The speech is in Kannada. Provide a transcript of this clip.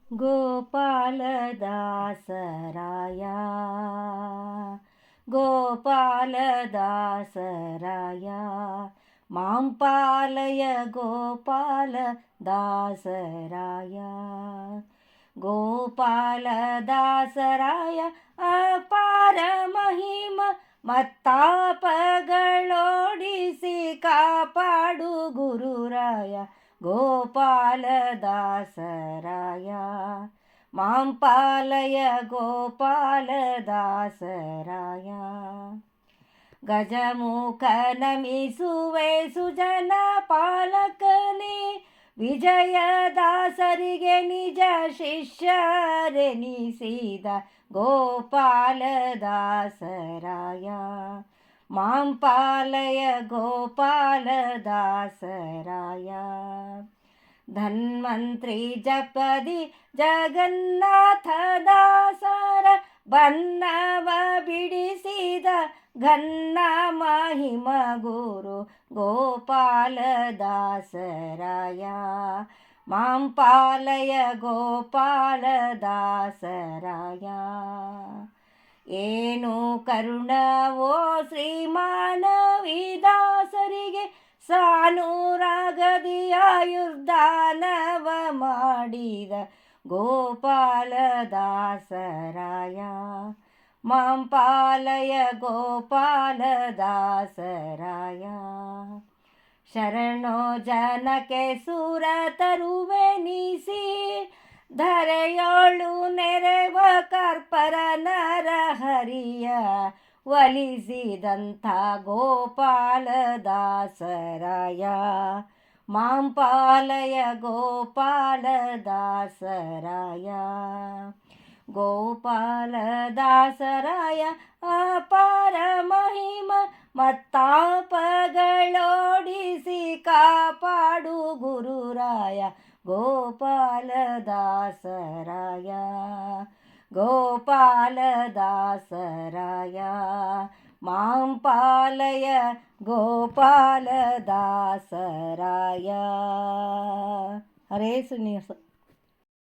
ಗೋಪಾಲದಾಸರಾಯ ಗೋಪಾಲದಾಸರಾಯ ಮಾಂ ಪಾಲಯ ಗೋಪಾಲದಾಸರಾಯ ಗೋಪಾಲದಾಸರಾಯ ಅಪಾರ ಮಹಿಮ ಮತ್ತಾಪಗಳೋಡಿಸಿ ಕಾಪಾಡು ಗುರುರಾಯ ಗೋಪಾಲದಾಸರಾಯ ಮಾಂ ಪಾಲಯ ಗೋಪಾಲದಾಸರಾಯ ಗಜಮುಖ ನಮಿಸುವೆ ಸುಜನ ಪಾಲಕನೇ ವಿಜಯದಾಸರಿಗೆ ನಿಜ ಶಿಷ್ಯರೆನಿಸಿದ ಗೋಪಾಲದಾಸರಾಯ ಮಾಂ ಪಾಲಯ ಗೋಪಾಲದಾಸರಾಯ ಧನ್ವಂತ್ರಿ ಜಪದಿ ಜಗನ್ನಾಥ ದಾಸರ ಬನ್ನವ ಬಿಡಿಸಿದ ಘನ್ನ ಮಹಿಮ ಗುರು ಗೋಪಾಲದಾಸರಾಯ ಮಾಂ ಪಾಲಯ ಗೋಪಾಲದಾಸರಾಯ ಏನು ಕರುಣವೋ ಶ್ರೀಮಾನವಿದಾಸರಿಗೆ ಸಾನುರಾಗದಿ ಆಯುರ್ದಾನವ ಮಾಡಿದ ಗೋಪಾಲದಾಸರಾಯ ಮಾಂ ಪಾಲಯ ಗೋಪಾಲದಾಸರಾಯ ಶರಣೋ ಜನಕ್ಕೆ ಸುರ ತರುವೆನಿಸಿ ಧರೆಯೋಳು ನೆರೆವ ಕರ್ಪರ ನರಹರಿಯ ಒಲಿಸಿದಂಥ ಗೋಪಾಲದಾಸರಾಯ ಮಾಂ ಪಾಲಯ ಗೋಪಾಲದಾಸರಾಯ ಗೋಪಾಲದಾಸರಾಯ ಅಪಾರ ಮಹಿಮ ಮತ್ತಾಪಗಳೋಡಿಸಿ ಕಾಪಾಡು ಗುರುರಾಯ ಗೋಪಾಲದಾಸರಾಯ ಗೋಪಾಲದಾಸರಾಯ ಮಾಂ ಪಾಲಯ ಗೋಪಾಲದಾಸರಾಯ. ಹರೇ ಶ್ರೀನಿವಾಸ.